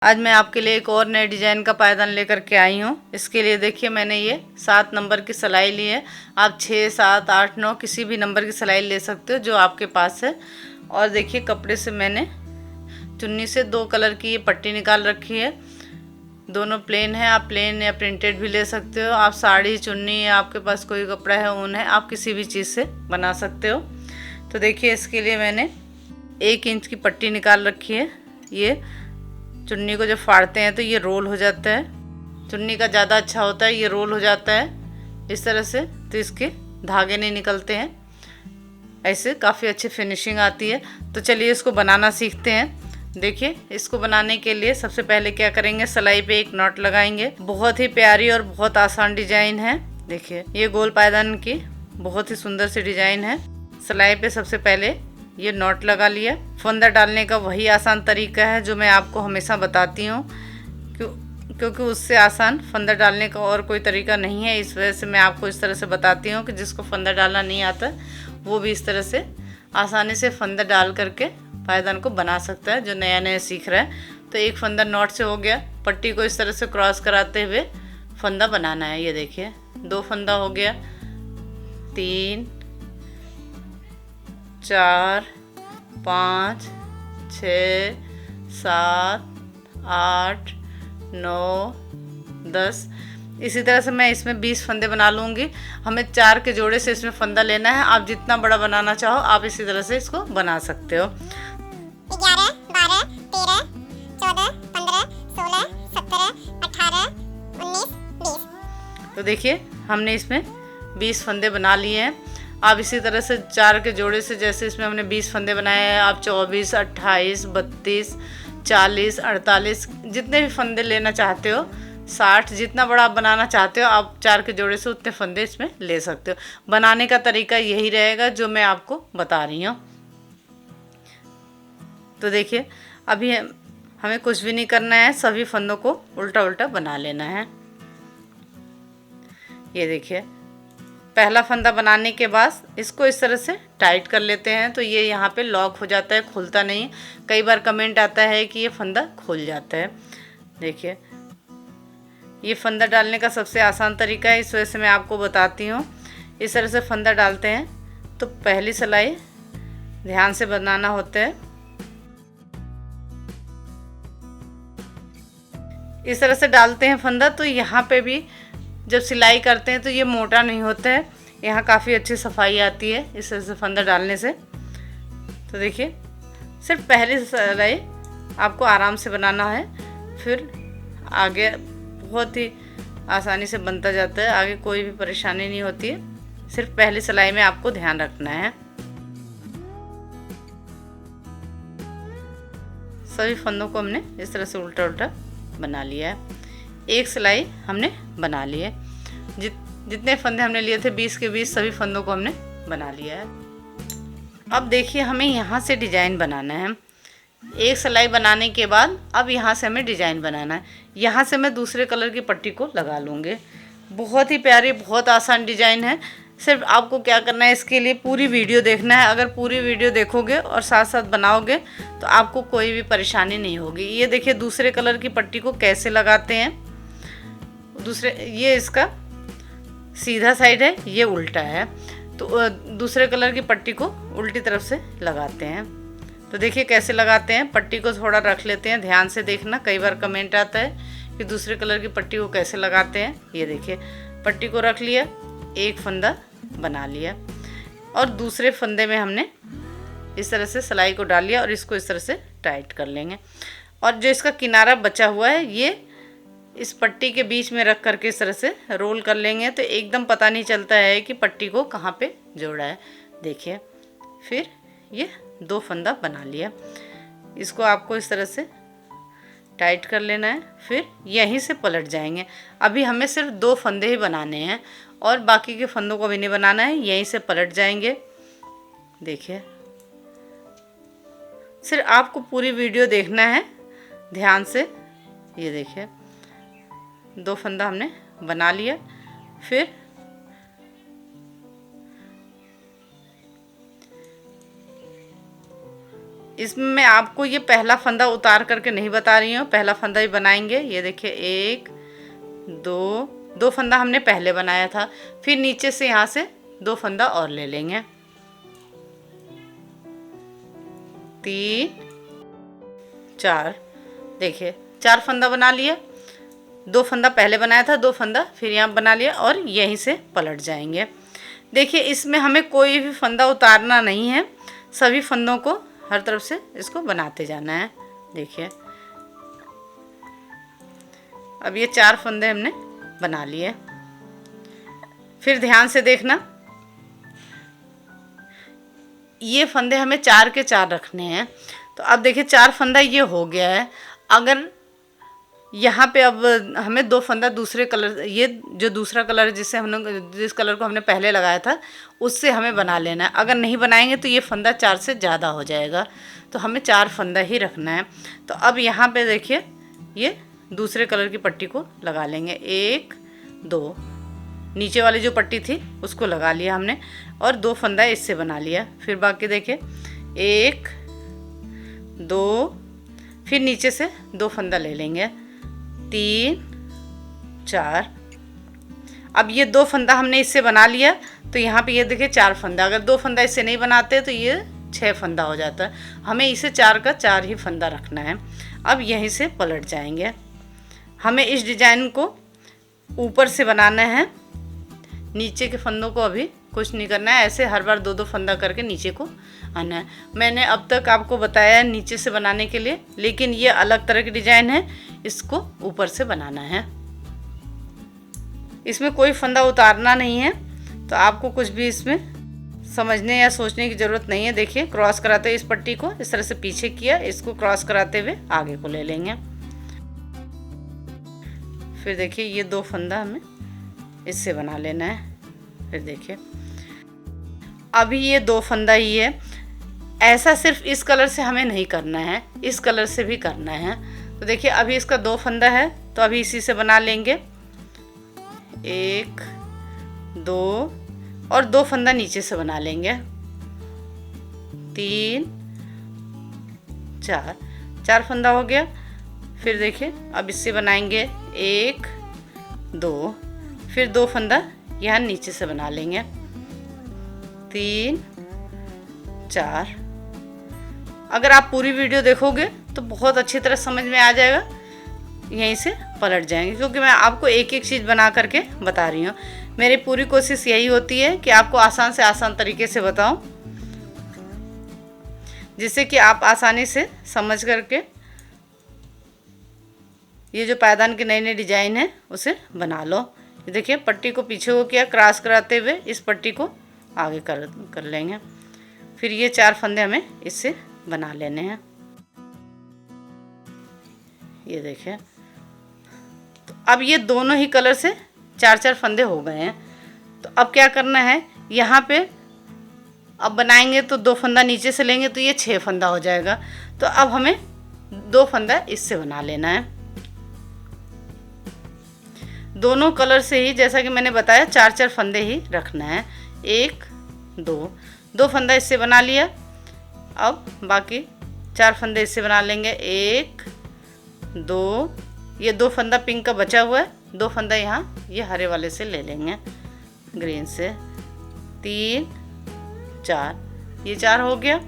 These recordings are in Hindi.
आज मैं आपके लिए एक और नए डिजाइन का पायदान लेकर के आई हूँ। इसके लिए देखिए मैंने ये 7 नंबर की सिलाई ली है। आप 6, 7, 8, 9 किसी भी नंबर की सिलाई ले सकते हो जो आपके पास है। और देखिए कपड़े से मैंने चुन्नी से 2 कलर की ये पट्टी निकाल रखी है। दोनों प्लेन है, आप प्लेन या प्रिंटेड भी ले सकते हो। आप साड़ी, चुन्नी या आपके पास कोई कपड़ा है, ऊन है, आप किसी भी चीज़ से बना सकते हो। तो देखिए इसके लिए मैंने 1 इंच की पट्टी निकाल रखी है। ये चुन्नी को जब फाड़ते हैं तो ये रोल हो जाता है। चुन्नी का ज़्यादा अच्छा होता है, ये रोल हो जाता है इस तरह से, तो इसके धागे नहीं निकलते हैं। ऐसे काफ़ी अच्छी फिनिशिंग आती है। तो चलिए इसको बनाना सीखते हैं। देखिए इसको बनाने के लिए सबसे पहले क्या करेंगे, सिलाई पे एक नॉट लगाएंगे। बहुत ही प्यारी और बहुत आसान डिजाइन है। देखिए ये गोल पायदान की बहुत ही सुंदर सी डिजाइन है। सिलाई पे सबसे पहले ये नॉट लगा लिया। फंदा डालने का वही आसान तरीका है जो मैं आपको हमेशा बताती हूँ, क्योंकि उससे आसान फंदा डालने का और कोई तरीका नहीं है। इस वजह से मैं आपको इस तरह से बताती हूँ कि जिसको फंदा डालना नहीं आता वो भी इस तरह से आसानी से फंदा डाल करके पायदान को बना सकता है, जो नया नया सीख रहा है। तो एक फंदा नॉट से हो गया। पट्टी को इस तरह से क्रॉस कराते हुए फंदा बनाना है। ये देखिए 2 फंदा हो गया, 3, 4, 5, 6, 7, 8, 9, 10। इसी तरह से मैं इसमें 20 फंदे बना लूँगी। हमें 4 के जोड़े से इसमें फंदा लेना है। आप जितना बड़ा बनाना चाहो आप इसी तरह से इसको बना सकते हो। 11, 12, 13, 14, 15, 16, 17, 18, 19, 20। तो देखिए हमने इसमें 20 फंदे बना लिए हैं। आप इसी तरह से 4 के जोड़े से, जैसे इसमें हमने 20 फंदे बनाए हैं, आप 24, 28, 32, 40, 48 जितने भी फंदे लेना चाहते हो, 60 जितना बड़ा आप बनाना चाहते हो, आप 4 के जोड़े से उतने फंदे इसमें ले सकते हो। बनाने का तरीका यही रहेगा जो मैं आपको बता रही हूँ। तो देखिए अभी हमें कुछ भी नहीं करना है, सभी फंदों को उल्टा उल्टा बना लेना है। ये देखिए पहला फंदा बनाने के बाद इसको इस तरह से टाइट कर लेते हैं, तो ये यहाँ पे लॉक हो जाता है, खुलता नहीं। कई बार कमेंट आता है कि ये फंदा खुल जाता है। देखिए ये फंदा डालने का सबसे आसान तरीका है, इस वजह से मैं आपको बताती हूँ। इस तरह से फंदा डालते हैं तो पहली सिलाई ध्यान से बनाना होता है। इस तरह से डालते हैं फंदा, तो यहाँ पे भी जब सिलाई करते हैं तो ये मोटा नहीं होता है, यहाँ काफ़ी अच्छी सफाई आती है इस तरह से फंदा डालने से। तो देखिए सिर्फ पहली सिलाई आपको आराम से बनाना है, फिर आगे बहुत ही आसानी से बनता जाता है। आगे कोई भी परेशानी नहीं होती है, सिर्फ पहली सिलाई में आपको ध्यान रखना है। सभी फंदों को हमने इस तरह से उल्टा उल्टा बना लिया है। एक सिलाई हमने बना ली है। जितने फंदे हमने लिए थे 20 के 20 सभी फंदों को हमने बना लिया है। अब देखिए हमें यहाँ से डिजाइन बनाना है। एक सिलाई बनाने के बाद अब यहाँ से हमें डिजाइन बनाना है। यहाँ से मैं दूसरे कलर की पट्टी को लगा लूँगी। बहुत ही प्यारी, बहुत आसान डिजाइन है। सिर्फ आपको क्या करना है, इसके लिए पूरी वीडियो देखना है। अगर पूरी वीडियो देखोगे और साथ साथ बनाओगे तो आपको कोई भी परेशानी नहीं होगी। ये देखिए दूसरे कलर की पट्टी को कैसे लगाते हैं। ये इसका सीधा साइड है, ये उल्टा है, तो दूसरे कलर की पट्टी को उल्टी तरफ से लगाते हैं। तो देखिए कैसे लगाते हैं। पट्टी को थोड़ा रख लेते हैं, ध्यान से देखना। कई बार कमेंट आता है कि दूसरे कलर की पट्टी को कैसे लगाते हैं। ये देखिए पट्टी को रख लिया, एक फंदा बना लिया और दूसरे फंदे में हमने इस तरह से सिलाई को डाल लिया और इसको इस तरह से टाइट कर लेंगे। और जो इसका किनारा बचा हुआ है ये इस पट्टी के बीच में रख करके इस तरह से रोल कर लेंगे, तो एकदम पता नहीं चलता है कि पट्टी को कहाँ पे जोड़ा है। देखिए फिर ये 2 फंदा बना लिया। इसको आपको इस तरह से टाइट कर लेना है, फिर यहीं से पलट जाएंगे। अभी हमें सिर्फ 2 फंदे ही बनाने हैं और बाकी के फंदों को भी नहीं बनाना है, यहीं से पलट जाएंगे। देखिए सिर्फ आपको पूरी वीडियो देखना है ध्यान से। ये देखिए 2 फंदा हमने बना लिया। फिर इसमें आपको ये पहला फंदा उतार करके नहीं बता रही हूँ, पहला फंदा ही बनाएंगे। ये देखिए 1 2 फंदा हमने पहले बनाया था, फिर नीचे से यहाँ से 2 फंदा और ले लेंगे, 3 4। देखिए 4 फंदा बना लिया, 2 फंदा पहले बनाया था, 2 फंदा फिर यहाँ बना लिया और यहीं से पलट जाएंगे। देखिए इसमें हमें कोई भी फंदा उतारना नहीं है, सभी फंदों को हर तरफ से इसको बनाते जाना है। देखिए अब ये 4 फंदे हमने बना लिए। फिर ध्यान से देखना, ये फंदे हमें 4 के 4 रखने हैं। तो अब देखिए 4 फंदा ये हो गया है। अगर यहाँ पे अब हमें 2 फंदा दूसरे कलर, ये जो दूसरा कलर है जिस कलर को हमने पहले लगाया था उससे हमें बना लेना है। अगर नहीं बनाएंगे तो ये फंदा 4 से ज़्यादा हो जाएगा, तो हमें 4 फंदा ही रखना है। तो अब यहाँ पे देखिए ये दूसरे कलर की पट्टी को लगा लेंगे, 1 2, नीचे वाली जो पट्टी थी उसको लगा लिया हमने और 2 फंदा इससे बना लिया। फिर बाकी देखिए 1 2, फिर नीचे से 2 फंदा ले लेंगे, 3 4। अब ये 2 फंदा हमने इससे बना लिया, तो यहाँ पे ये देखिए 4 फंदा। अगर 2 फंदा इससे नहीं बनाते तो ये 6 फंदा हो जाता है। हमें इसे 4 का 4 ही फंदा रखना है। अब यहीं से पलट जाएंगे। हमें इस डिजाइन को ऊपर से बनाना है, नीचे के फंदों को अभी कुछ नहीं करना है। ऐसे हर बार 2 फंदा करके नीचे को आना है। मैंने अब तक आपको बताया है नीचे से बनाने के लिए, लेकिन ये अलग तरह की डिजाइन है, इसको ऊपर से बनाना है। इसमें कोई फंदा उतारना नहीं है, तो आपको कुछ भी इसमें समझने या सोचने की ज़रूरत नहीं है। देखिए क्रॉस कराते हुए इस पट्टी को इस तरह से पीछे किया, इसको क्रॉस कराते हुए आगे को ले लेंगे। फिर देखिए ये 2 फंदा हमें इससे बना लेना है। फिर देखिए अभी ये 2 फंदा ही है। ऐसा सिर्फ इस कलर से हमें नहीं करना है, इस कलर से भी करना है। तो देखिए अभी इसका 2 फंदा है, तो अभी इसी से बना लेंगे, 1 2 और 2 फंदा नीचे से बना लेंगे, 3 4। 4 फंदा हो गया। फिर देखिए अब इससे बनाएंगे 1 2, फिर 2 फंदा यहाँ नीचे से बना लेंगे, 3 4। अगर आप पूरी वीडियो देखोगे तो बहुत अच्छी तरह समझ में आ जाएगा। यहीं से पलट जाएंगे, क्योंकि मैं आपको एक एक चीज़ बना करके बता रही हूँ। मेरी पूरी कोशिश यही होती है कि आपको आसान से आसान तरीके से बताऊं, जिससे कि आप आसानी से समझ करके ये जो पायदान की नई नई डिजाइन है उसे बना लो। देखिए पट्टी को पीछे को किया, क्रॉस कराते हुए इस पट्टी को आगे कर लेंगे। फिर ये 4 फंदे हमें इससे बना लेने हैं। ये देखिए, तो अब ये दोनों ही कलर से 4 फंदे हो गए हैं। तो अब क्या करना है, यहाँ पे अब बनाएंगे तो 2 फंदा नीचे से लेंगे तो ये 6 फंदा हो जाएगा। तो अब हमें 2 फंदा इससे बना लेना है। दोनों कलर से ही, जैसा कि मैंने बताया, 4 फंदे ही रखना है। 1 2 फंदा इससे बना लिया। अब बाकी 4 फंदे इससे बना लेंगे, 1 2, ये 2 फंदा पिंक का बचा हुआ है, 2 फंदा यहाँ ये हरे वाले से ले लेंगे, ग्रीन से, 3 4, ये 4 हो गया।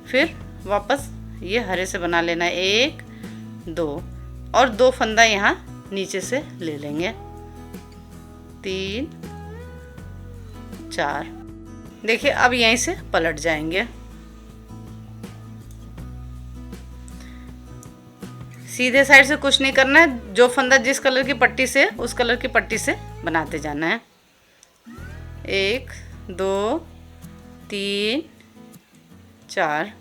फिर वापस ये हरे से बना लेना है, 1 2 और 2 फंदा यहाँ नीचे से ले लेंगे, 3 4। देखिए अब यहीं से पलट जाएंगे। सीधे साइड से कुछ नहीं करना है, जो फंदा जिस कलर की पट्टी से उस कलर की पट्टी से बनाते जाना है। 1 2 3 4,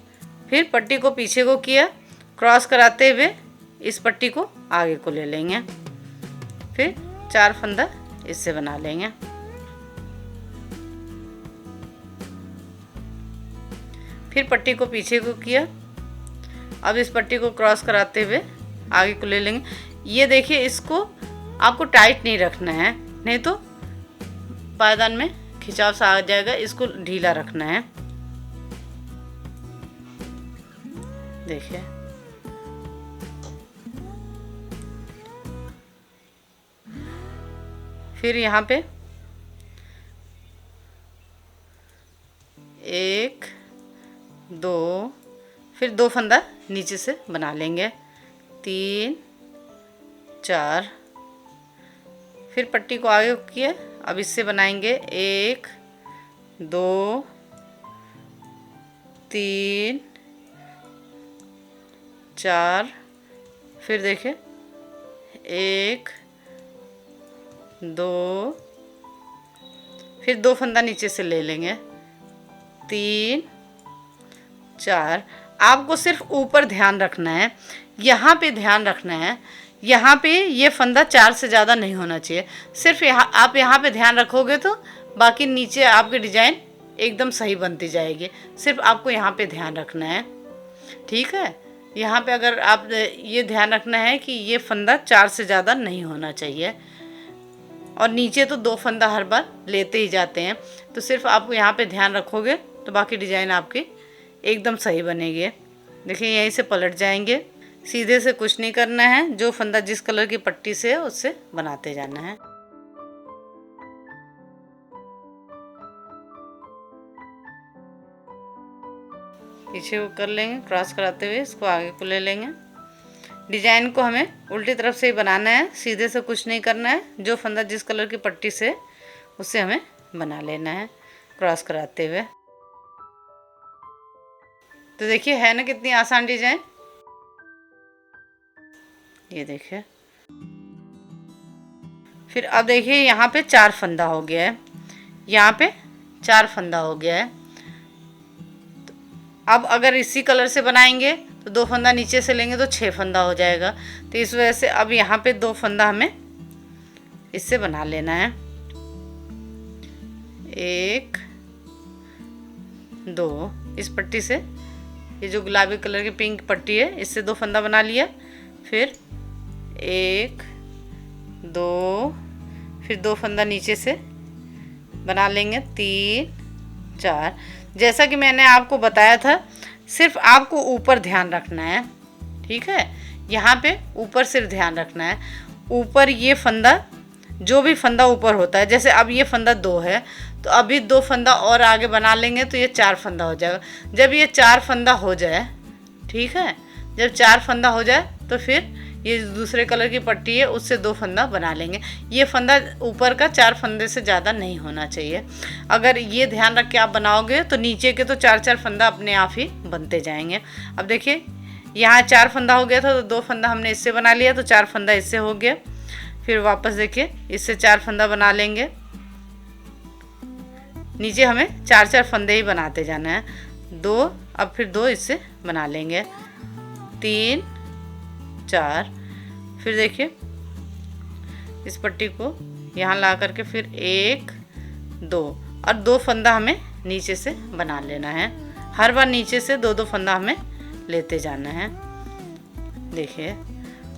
फिर पट्टी को पीछे को किया, क्रॉस कराते हुए इस पट्टी को आगे को ले लेंगे। फिर 4 फंदा इससे बना लेंगे। फिर पट्टी को पीछे को किया, अब इस पट्टी को क्रॉस कराते हुए आगे को ले लेंगे। ये देखिए, इसको आपको टाइट नहीं रखना है, नहीं तो पायदान में खिंचाव सा आ जाएगा। इसको ढीला रखना है। देखिए फिर यहाँ पे 1 2, फिर 2 फंदा नीचे से बना लेंगे, 3 4, फिर पट्टी को आगे किए, अब इससे बनाएंगे 1 2 3 4, फिर देखिए 1 2, फिर 2 फंदा नीचे से ले लेंगे, 3 4। आपको सिर्फ ऊपर ध्यान रखना है, यहाँ पे ध्यान रखना है, यहाँ पे ये फंदा 4 से ज़्यादा नहीं होना चाहिए। सिर्फ आप यहाँ पे ध्यान रखोगे तो बाकी नीचे आपकी डिजाइन एकदम सही बनती जाएगी। सिर्फ आपको यहाँ पे ध्यान रखना है, ठीक है। यहाँ पे अगर आप ये ध्यान रखना है कि ये फंदा 4 से ज़्यादा नहीं होना चाहिए, और नीचे तो 2 फंदा हर बार लेते ही जाते हैं, तो सिर्फ आपको यहाँ पे ध्यान रखोगे तो बाकी डिजाइन आपकी एकदम सही बनेगी। देखिए यहीं से पलट जाएंगे, सीधे से कुछ नहीं करना है, जो फंदा जिस कलर की पट्टी से है उससे बनाते जाना है। पीछे को कर लेंगे, क्रॉस कराते हुए इसको आगे को ले लेंगे। डिजाइन को हमें उल्टी तरफ से ही बनाना है, सीधे से कुछ नहीं करना है, जो फंदा जिस कलर की पट्टी से उससे हमें बना लेना है क्रॉस कराते हुए। तो देखिए है ना कितनी आसान डिजाइन, ये देखिए। फिर अब देखिए यहाँ पे 4 फंदा हो गया है, यहाँ पे 4 फंदा हो गया है। तो अब अगर इसी कलर से बनाएंगे तो 2 फंदा नीचे से लेंगे तो 6 फंदा हो जाएगा। तो इस वजह से अब यहाँ पे 2 फंदा हमें इससे बना लेना है, 1 2, इस पट्टी से, ये जो गुलाबी कलर की पिंक पट्टी है इससे 2 फंदा बना लिया, फिर 1 2, फिर 2 फंदा नीचे से बना लेंगे, 3 4। जैसा कि मैंने आपको बताया था, सिर्फ आपको ऊपर ध्यान रखना है, ठीक है। यहाँ पे ऊपर सिर्फ ध्यान रखना है, ऊपर ये फंदा, जो भी फंदा ऊपर होता है, जैसे अब ये फंदा 2 है तो अभी 2 फंदा और आगे बना लेंगे तो ये 4 फंदा हो जाएगा। जब ये 4 फंदा हो जाए, ठीक है, जब 4 फंदा हो जाए तो फिर ये दूसरे कलर की पट्टी है उससे 2 फंदा बना लेंगे। ये फंदा ऊपर का 4 फंदे से ज़्यादा नहीं होना चाहिए। अगर ये ध्यान रख के आप बनाओगे तो नीचे के तो 4 फंदा अपने आप ही बनते जाएंगे। अब देखिए यहाँ 4 फंदा हो गया था तो 2 फंदा हमने इससे बना लिया, तो 4 फंदा इससे हो गया। फिर वापस देखिए इससे 4 फंदा बना लेंगे, नीचे हमें 4 फंदे ही बनाते जाना है। 2, अब फिर 2 इससे बना लेंगे, 3 4, फिर देखिए इस पट्टी को यहाँ ला करके फिर 1 2 और 2 फंदा हमें नीचे से बना लेना है। हर बार नीचे से 2 फंदा हमें लेते जाना है। देखिए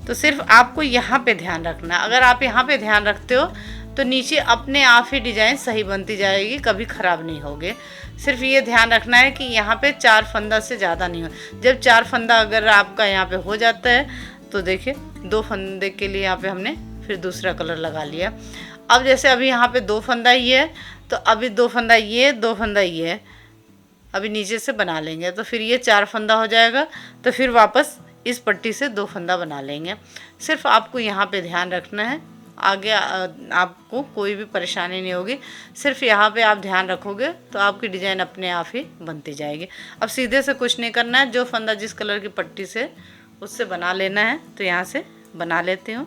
तो सिर्फ आपको यहाँ पे ध्यान रखना है। अगर आप यहाँ पे ध्यान रखते हो तो नीचे अपने आप ही डिजाइन सही बनती जाएगी, कभी ख़राब नहीं होगे। सिर्फ ये ध्यान रखना है कि यहाँ पे 4 फंदा से ज़्यादा नहीं हो। जब 4 फंदा अगर आपका यहाँ पे हो जाता है तो देखिए 2 फंदे के लिए यहाँ पे हमने फिर दूसरा कलर लगा लिया। अब जैसे अभी यहाँ पे 2 फंदा ही है तो अभी 2 फंदा ये, 2 फंदा ये अभी नीचे से बना लेंगे, तो फिर ये 4 फंदा हो जाएगा। तो फिर वापस इस पट्टी से 2 फंदा बना लेंगे। सिर्फ आपको यहाँ पे ध्यान रखना है, आगे आपको कोई भी परेशानी नहीं होगी। सिर्फ यहाँ पे आप ध्यान रखोगे तो आपकी डिज़ाइन अपने आप ही बनती जाएगी। अब सीधे से कुछ नहीं करना है, जो फंदा जिस कलर की पट्टी से उससे बना लेना है। तो यहाँ से बना लेती हूँ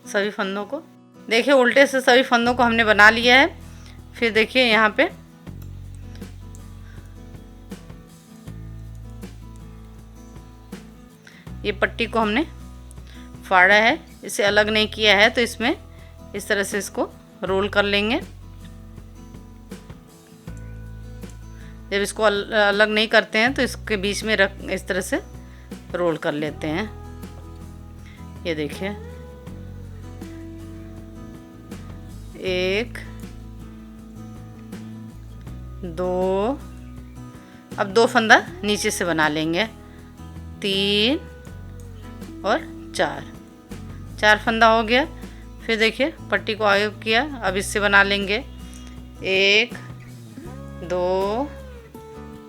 सभी फंदों को। देखिए उल्टे से सभी फंदों को हमने बना लिया है। फिर देखिए यहाँ पे ये पट्टी को हमने फाड़ा है, इसे अलग नहीं किया है, तो इसमें इस तरह से इसको रोल कर लेंगे। जब इसको अलग नहीं करते हैं तो इसके बीच में रख इस तरह से रोल कर लेते हैं। ये देखिए 1 2, अब 2 फंदा नीचे से बना लेंगे, 3 और 4 फंदा हो गया। फिर देखिए पट्टी को आगे किया, अब इससे बना लेंगे 1 2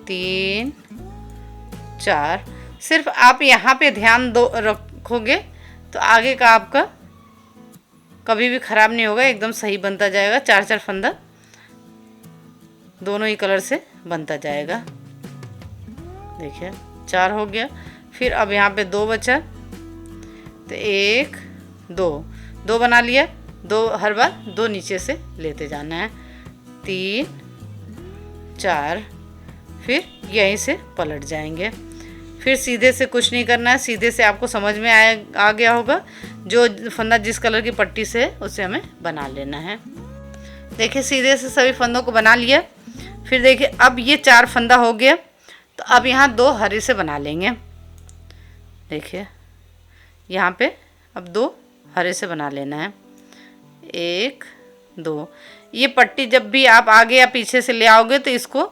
3 4। सिर्फ आप यहाँ पे ध्यान रखोगे तो आगे का आपका कभी भी ख़राब नहीं होगा, एकदम सही बनता जाएगा। 4 फंदा दोनों ही कलर से बनता जाएगा। देखिए 4 हो गया। फिर अब यहाँ पे 2 बचा, तो 1 2 बना लिया। 2 हर बार 2 नीचे से लेते जाना है, 3 4। फिर यहीं से पलट जाएंगे। फिर सीधे से कुछ नहीं करना है, सीधे से आपको समझ में आ गया होगा। जो फंदा जिस कलर की पट्टी से है उसे हमें बना लेना है। देखिए सीधे से सभी फंदों को बना लिया। फिर देखिए अब ये 4 फंदा हो गया, तो अब यहाँ 2 हरे से बना लेंगे। देखिए यहाँ पे अब 2 हरे से बना लेना है, 1 2। ये पट्टी जब भी आप आगे या पीछे से ले आओगे तो इसको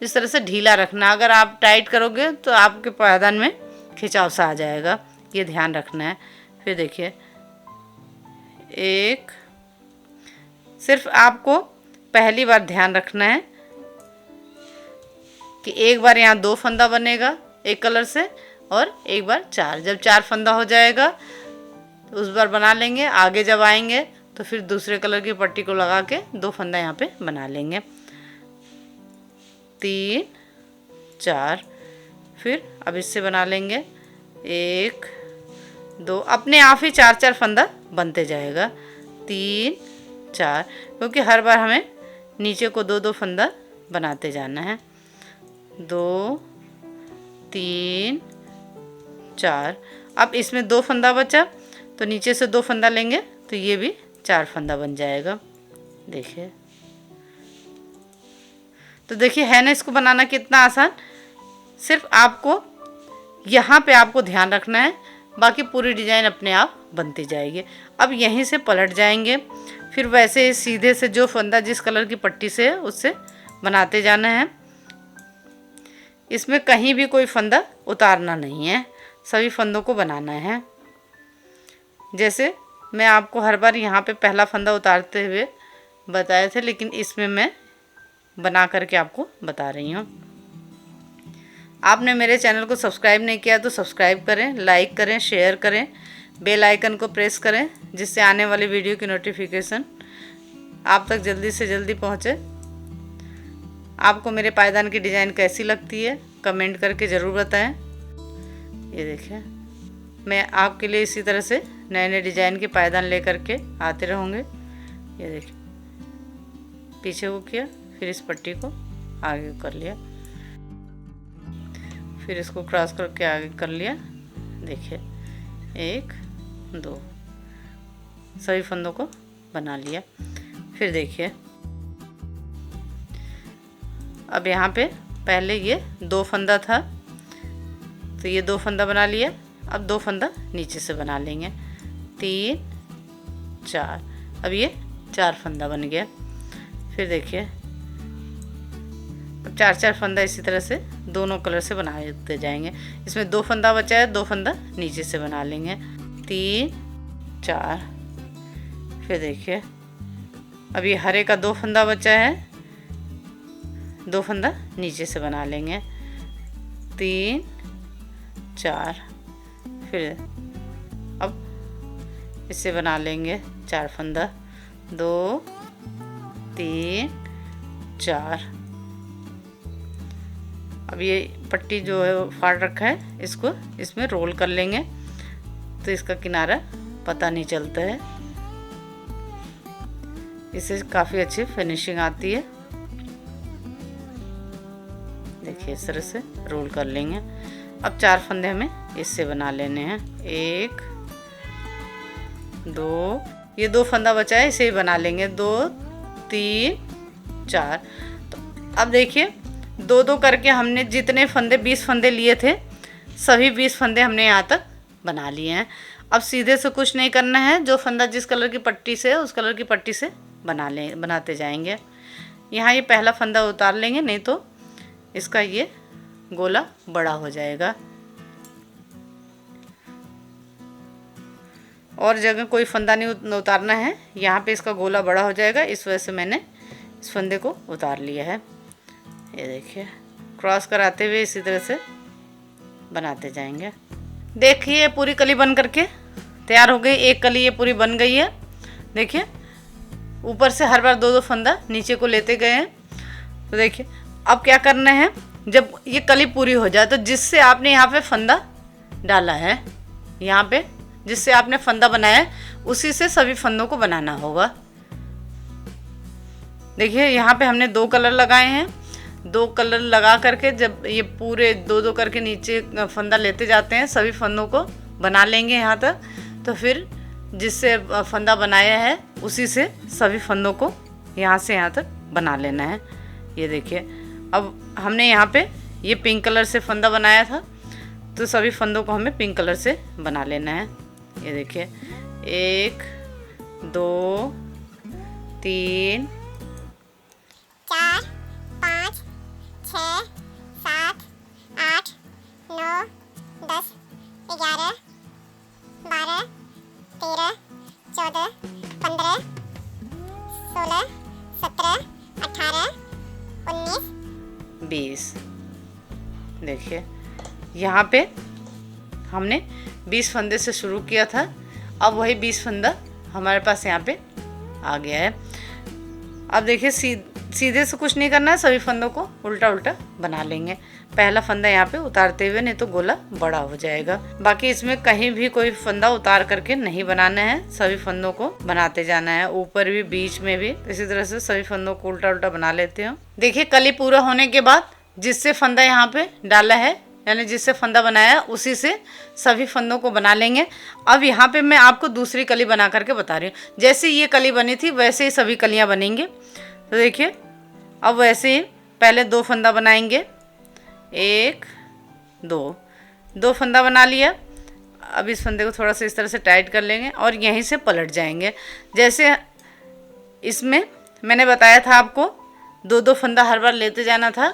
इस तरह से ढीला रखना। अगर आप टाइट करोगे तो आपके पायदान में खिंचाव सा आ जाएगा, ये ध्यान रखना है। फिर देखिए 1, सिर्फ आपको पहली बार ध्यान रखना है कि एक बार यहाँ 2 फंदा बनेगा एक कलर से और एक बार 4। जब 4 फंदा हो जाएगा तो उस बार बना लेंगे। आगे जब आएंगे तो फिर दूसरे कलर की पट्टी को लगा के 2 फंदा यहाँ पे बना लेंगे, 3 4। फिर अब इससे बना लेंगे 1 2। अपने आप ही 4 फंदा बनते जाएगा, 3 4, क्योंकि हर बार हमें नीचे को 2 फंदा बनाते जाना है। 2 3 4। अब इसमें 2 फंदा बचा तो नीचे से 2 फंदा लेंगे तो ये भी 4 फंदा बन जाएगा। देखिए तो देखिए है ना इसको बनाना कितना आसान। सिर्फ आपको यहाँ पे आपको ध्यान रखना है, बाकी पूरी डिज़ाइन अपने आप बनती जाएगी। अब यहीं से पलट जाएंगे। फिर वैसे सीधे से जो फंदा जिस कलर की पट्टी से है उससे बनाते जाना है। इसमें कहीं भी कोई फंदा उतारना नहीं है, सभी फंदों को बनाना है। जैसे मैं आपको हर बार यहाँ पे पहला फंदा उतारते हुए बताए थे, लेकिन इसमें मैं बना करके आपको बता रही हूँ। आपने मेरे चैनल को सब्सक्राइब नहीं किया तो सब्सक्राइब करें, लाइक करें, शेयर करें, बेल आइकन को प्रेस करें, जिससे आने वाली वीडियो की नोटिफिकेशन आप तक जल्दी से जल्दी पहुँचे। आपको मेरे पायदान की डिज़ाइन कैसी लगती है कमेंट करके ज़रूर बताएं। ये देखिए मैं आपके लिए इसी तरह से नए नए डिज़ाइन के पायदान लेकर के आते रहूँगे। ये देखिए पीछे को किया, फिर इस पट्टी को आगे कर लिया, फिर इसको क्रॉस करके आगे कर लिया। देखिए 1 2 सभी फंदों को बना लिया। फिर देखिए अब यहाँ पे पहले ये 2 फंदा था तो ये 2 फंदा बना लिया। अब 2 फंदा नीचे से बना लेंगे, 3 4। अब ये 4 फंदा बन गया। फिर देखिए अब 4 फंदा इसी तरह से दोनों कलर से बनाते जाएंगे। इसमें 2 फंदा बचा है, 2 फंदा नीचे से बना लेंगे, 3 4। फिर देखिए अब ये हरे का 2 फंदा बचा है, 2 फंदा नीचे से बना लेंगे, 3 4। फिर अब इससे बना लेंगे 4 फंदा, 2 3 4। अब ये पट्टी जो है फाड़ रखा है इसको इसमें रोल कर लेंगे तो इसका किनारा पता नहीं चलता है। इससे काफ़ी अच्छी फिनिशिंग आती है। देखिए इस तरह से रोल कर लेंगे। अब 4 फंदे हमें इससे बना लेने हैं, 1 2। ये 2 फंदा बचा है, इसे ही बना लेंगे, 2 3 4। तो अब देखिए 2 करके हमने जितने फंदे 20 फंदे लिए थे सभी 20 फंदे हमने यहाँ तक बना लिए हैं। अब सीधे से कुछ नहीं करना है, जो फंदा जिस कलर की पट्टी से उस कलर की पट्टी से बनाते जाएंगे। यहाँ ये पहला फंदा उतार लेंगे, नहीं तो इसका ये गोला बड़ा हो जाएगा। और जगह कोई फंदा नहीं उतारना है, यहाँ पे इसका गोला बड़ा हो जाएगा, इस वजह से मैंने इस फंदे को उतार लिया है। ये देखिए क्रॉस कराते हुए इसी तरह से बनाते जाएंगे। देखिए पूरी कली बन करके तैयार हो गई। एक कली ये पूरी बन गई है। देखिए ऊपर से हर बार 2-2 फंदा नीचे को लेते गए हैं। तो देखिए अब क्या करना है, जब ये कली पूरी हो जाए तो जिससे आपने यहाँ पे फंदा डाला है, यहाँ पे जिससे आपने फंदा बनाया है, उसी से सभी फंदों को बनाना होगा। देखिए यहाँ पे हमने 2 कलर लगाए हैं। 2 कलर लगा करके जब ये पूरे 2-2 करके नीचे फंदा लेते जाते हैं, सभी फंदों को बना लेंगे यहाँ तक। तो फिर जिससे फंदा बनाया है उसी से सभी फंदों को यहाँ से यहाँ तक बना लेना है। ये देखिए अब हमने यहाँ पे ये पिंक कलर से फंदा बनाया था, तो सभी फंदों को हमें पिंक कलर से बना लेना है। ये देखिए 1 2 3 4 5 6 7 8 9 10 11 12 13 14 15 16 17 18 19 20। देखिए यहाँ पे हमने 20 फंदे से शुरू किया था, अब वही 20 फंदा हमारे पास यहाँ पे आ गया है। अब देखिए सीधे से कुछ नहीं करना है, सभी फंदों को उल्टा उल्टा बना लेंगे। पहला फंदा यहाँ पे उतारते हुए, नहीं तो गोला बड़ा हो जाएगा। बाकी इसमें कहीं भी कोई फंदा उतार करके नहीं बनाना है, सभी फंदों को बनाते जाना है, ऊपर भी बीच में भी। इसी तरह से सभी फंदों को उल्टा उल्टा बना लेते हैं। देखिए कली पूरा होने के बाद जिससे फंदा यहाँ पे डाला है, यानी जिससे फंदा बनाया, उसी से सभी फंदों को बना लेंगे। अब यहाँ पे मैं आपको दूसरी कली बना करके बता रही हूँ। जैसे ये कली बनी थी वैसे ही सभी कलियाँ बनेंगी। तो देखिए अब वैसे ही पहले 2 फंदा बनाएंगे, 1 2 फंदा बना लिया। अब इस फंदे को थोड़ा सा इस तरह से टाइट कर लेंगे और यहीं से पलट जाएंगे। जैसे इसमें मैंने बताया था आपको 2-2 फंदा हर बार लेते जाना था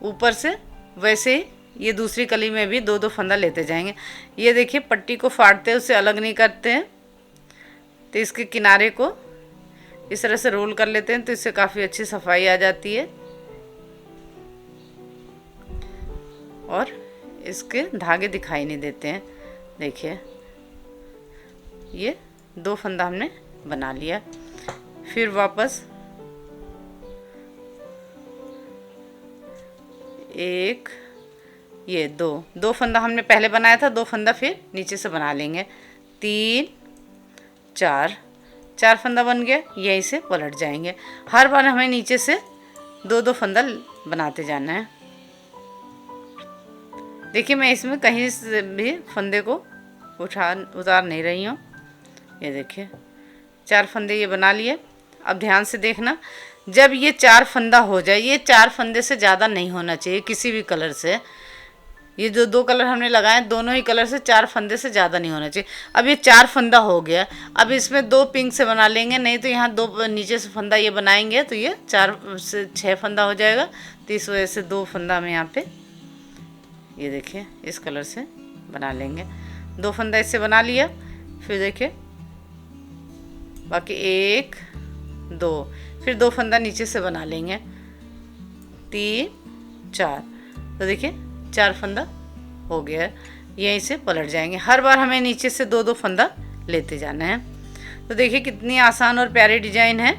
ऊपर से, वैसे ही ये दूसरी कली में भी 2-2 फंदा लेते जाएंगे। ये देखिए पट्टी को फाड़ते हैं, उसे अलग नहीं करते हैं, तो इसके किनारे को इस तरह से रोल कर लेते हैं, तो इससे काफ़ी अच्छी सफाई आ जाती है और इसके धागे दिखाई नहीं देते हैं। देखिए ये 2 फंदा हमने बना लिया। फिर वापस 1 ये 2 फंदा हमने पहले बनाया था, 2 फंदा फिर नीचे से बना लेंगे। 3 4 फंदा बन गया, यहीं से पलट जाएंगे। हर बार हमें नीचे से 2-2 फंदा बनाते जाना है। देखिए मैं इसमें कहीं से भी फंदे को उतार नहीं रही हूँ। ये देखिए 4 फंदे ये बना लिए। अब ध्यान से देखना, जब ये 4 फंदा हो जाए, ये 4 फंदे से ज़्यादा नहीं होना चाहिए किसी भी कलर से। ये जो 2 कलर हमने लगाए, दोनों ही कलर से 4 फंदे से ज़्यादा नहीं होना चाहिए। अब ये 4 फंदा हो गया, अब इसमें 2 पिंक से बना लेंगे, नहीं तो यहाँ 2 नीचे से फंदा ये बनाएंगे तो ये 4 से 6 फंदा हो जाएगा। तो इस वजह से 2 फंदा हमें यहाँ पे ये देखिए इस कलर से बना लेंगे। 2 फंदा इससे बना लिया। फिर देखिए बाकी 1 2 फिर 2 फंदा नीचे से बना लेंगे, 3 4। तो देखिए 4 फंदा हो गया, यहीं से पलट जाएंगे। हर बार हमें नीचे से 2-2 फंदा लेते जाना है। तो देखिए कितनी आसान और प्यारी डिजाइन है।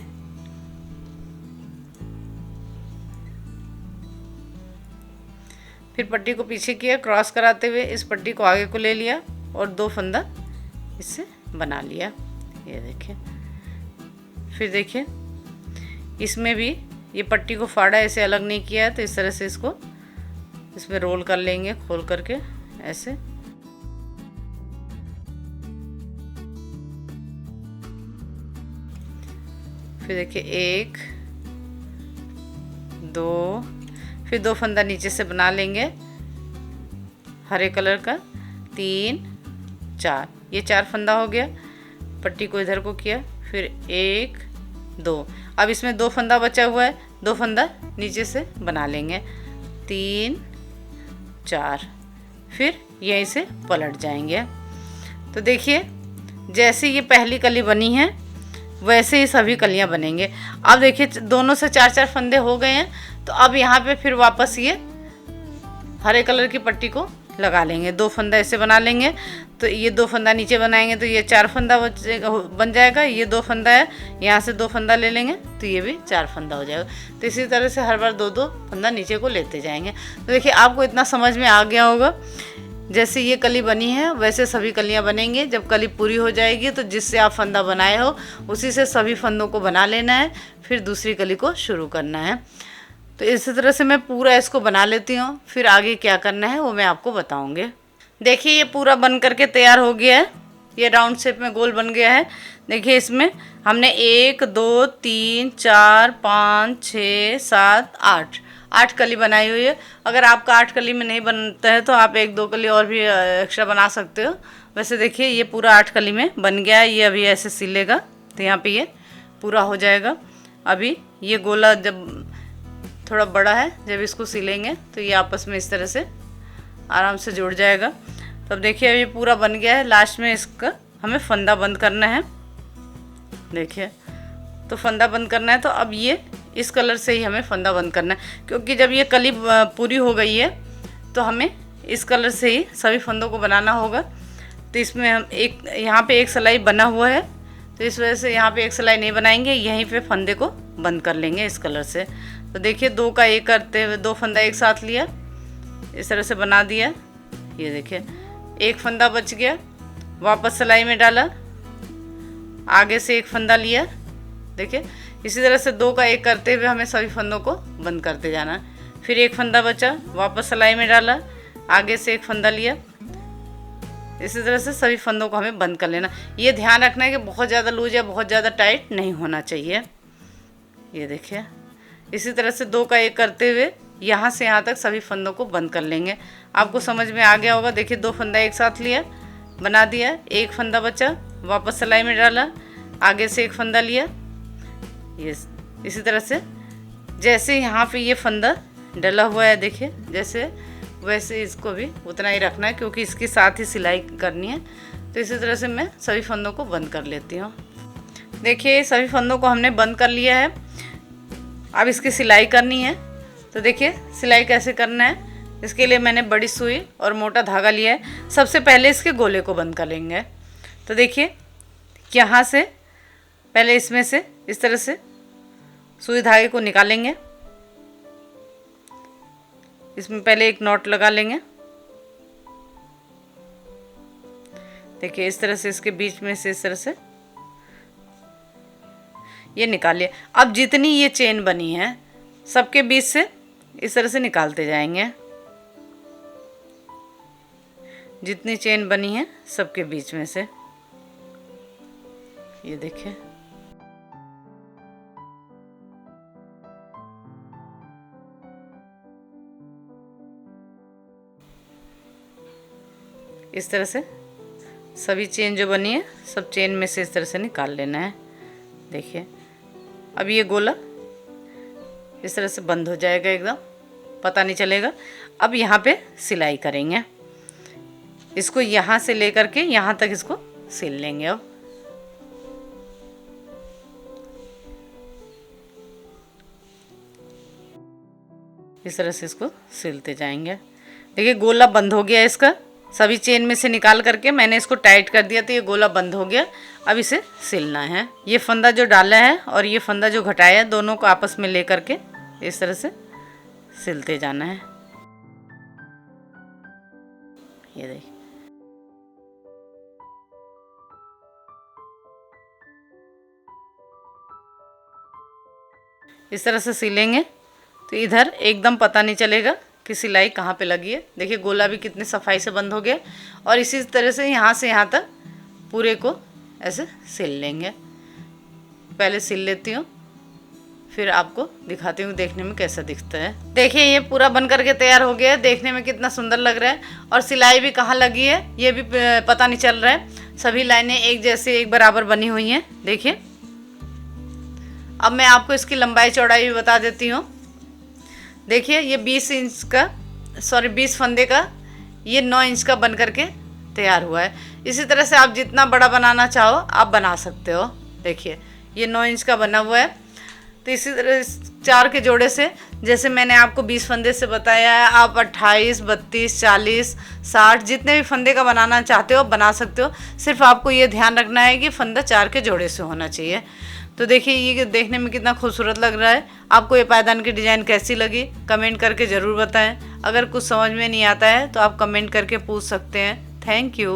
फिर पट्टी को पीछे किया, क्रॉस कराते हुए इस पट्टी को आगे को ले लिया और 2 फंदा इससे बना लिया। ये देखिए फिर देखिए इसमें भी ये पट्टी को फाड़ा, ऐसे अलग नहीं किया है, तो इस तरह से इसको इसमें रोल कर लेंगे, खोल करके ऐसे। फिर देखिए 1 2 फिर 2 फंदा नीचे से बना लेंगे हरे कलर का, 3 4। ये 4 फंदा हो गया। पट्टी को इधर को किया, फिर 1 2। अब इसमें 2 फंदा बचा हुआ है, 2 फंदा नीचे से बना लेंगे, 3 4, फिर यहीं से पलट जाएंगे। तो देखिए जैसे ये पहली कली बनी है वैसे ही सभी कलियां बनेंगे। अब देखिए दोनों से 4-4 फंदे हो गए हैं, तो अब यहाँ पे फिर वापस ये हरे कलर की पट्टी को लगा लेंगे। 2 फंदा ऐसे बना लेंगे, तो ये 2 फंदा नीचे बनाएंगे तो ये 4 फंदा बन जाएगा। ये 2 फंदा है, यहाँ से 2 फंदा ले लेंगे तो ये भी 4 फंदा हो जाएगा। तो इसी तरह से हर बार 2-2 फंदा नीचे को लेते जाएंगे। तो देखिए आपको इतना समझ में आ गया होगा। जैसे ये कली बनी है वैसे सभी कलियां बनेंगी। जब कली पूरी हो जाएगी तो जिससे आप फंदा बनाए हो उसी से सभी फंदों को बना लेना है, फिर दूसरी कली को शुरू करना है। तो इसी तरह से मैं पूरा इसको बना लेती हूँ, फिर आगे क्या करना है वो मैं आपको बताऊँगी। देखिए ये पूरा बन करके तैयार हो गया है, ये राउंड शेप में गोल बन गया है। देखिए इसमें हमने 1 2 3 4 5 6 7 8 कली बनाई हुई है। अगर आपका 8 कली में नहीं बनता है तो आप 1-2 कली और भी एक्स्ट्रा बना सकते हो। वैसे देखिए ये पूरा 8 कली में बन गया है। ये अभी ऐसे सिलेगा तो यहाँ पे ये पूरा हो जाएगा। अभी ये गोला जब थोड़ा बड़ा है, जब इसको सिलेंगे तो ये आपस में इस तरह से आराम से जुड़ जाएगा। तो अब देखिए अभी पूरा बन गया है। लास्ट में इसका हमें फंदा बंद करना है। देखिए तो फंदा बंद करना है, तो अब ये इस कलर से ही हमें फंदा बंद करना है, क्योंकि जब ये कली पूरी हो गई है तो हमें इस कलर से ही सभी फंदों को बनाना होगा। तो इसमें हम यहाँ पे एक सिलाई बना हुआ है, तो इस वजह से यहाँ पे एक सिलाई नहीं बनाएंगे, यहीं पे फंदे को बंद कर लेंगे इस कलर से। तो देखिए 2 का 1 करते हुए 2 फंदा एक साथ लिया, इस तरह से बना दिया। ये देखिए 1 फंदा बच गया, वापस सिलाई में डाला, आगे से 1 फंदा लिया। देखिए इसी तरह से 2 का 1 करते हुए हमें सभी फंदों को बंद करते जाना। फिर 1 फंदा बचा, वापस सिलाई में डाला, आगे से 1 फंदा लिया। इसी तरह से सभी फंदों को हमें बंद कर लेना। ये ध्यान रखना है कि बहुत ज़्यादा लूज या बहुत ज़्यादा टाइट नहीं होना चाहिए। ये देखिए इसी तरह से 2 का 1 करते हुए यहाँ से यहाँ तक सभी फंदों को बंद कर लेंगे। आपको समझ में आ गया होगा। देखिए 2 फंदा एक साथ लिया, बना दिया, 1 फंदा बचा, वापस सिलाई में डाला, आगे से 1 फंदा लिया। ये इसी तरह से जैसे यहाँ पे ये फंदा डला हुआ है, देखिए जैसे वैसे इसको भी उतना ही रखना है, क्योंकि इसके साथ ही सिलाई करनी है। तो इसी तरह से मैं सभी फंदों को बंद कर लेती हूँ। देखिए सभी फंदों को हमने बंद कर लिया है। अब इसकी सिलाई करनी है। तो देखिए सिलाई कैसे करना है, इसके लिए मैंने बड़ी सुई और मोटा धागा लिया है। सबसे पहले इसके गोले को बंद कर लेंगे। तो देखिए यहाँ से पहले इसमें से इस तरह से सुई धागे को निकालेंगे। इसमें पहले एक नॉट लगा लेंगे। देखिए इस तरह से इसके बीच में से इस तरह से ये निकालिए। अब जितनी ये चेन बनी है सबके बीच से इस तरह से निकालते जाएंगे। जितनी चेन बनी है सबके बीच में से, ये देखिए इस तरह से सभी चेन जो बनी है सब चेन में से इस तरह से निकाल लेना है। देखिए अब ये गोला इस तरह से बंद हो जाएगा, एकदम पता नहीं चलेगा। अब यहाँ पे सिलाई करेंगे। इसको यहाँ से लेकर के यहाँ तक इसको सिल लेंगे। अब इस तरह से इसको सिलते जाएंगे। देखिए गोला बंद हो गया इसका, सभी चेन में से निकाल करके मैंने इसको टाइट कर दिया, तो ये गोला बंद हो गया। अब इसे सिलना है। ये फंदा जो डाला है और ये फंदा जो घटाया है, दोनों को आपस में लेकर के इस तरह से सिलते जाना है। ये देखिए इस तरह से सिलेंगे तो इधर एकदम पता नहीं चलेगा कि सिलाई कहाँ पे लगी है। देखिए गोला भी कितने सफाई से बंद हो गया। और इसी तरह से यहाँ तक पूरे को ऐसे सिल लेंगे। पहले सिल लेती हूँ, फिर आपको दिखाती हूँ देखने में कैसा दिखता है। देखिए ये पूरा बन करके तैयार हो गया है। देखने में कितना सुंदर लग रहा है, और सिलाई भी कहाँ लगी है ये भी पता नहीं चल रहा है। सभी लाइनें एक जैसे एक बराबर बनी हुई हैं। देखिए अब मैं आपको इसकी लंबाई चौड़ाई भी बता देती हूँ। देखिए ये 20 फंदे का ये 9 इंच का बन करके तैयार हुआ है। इसी तरह से आप जितना बड़ा बनाना चाहो आप बना सकते हो। देखिए ये 9 इंच का बना हुआ है। तो इसी तरह 4 के जोड़े से जैसे मैंने आपको 20 फंदे से बताया है, आप 28, 32, 40, 60 जितने भी फंदे का बनाना चाहते हो बना सकते हो। सिर्फ आपको ये ध्यान रखना है कि फंदा 4 के जोड़े से होना चाहिए। तो देखिए ये देखने में कितना खूबसूरत लग रहा है। आपको ये पायदान की डिज़ाइन कैसी लगी कमेंट करके ज़रूर बताएं। अगर कुछ समझ में नहीं आता है तो आप कमेंट करके पूछ सकते हैं। Thank you.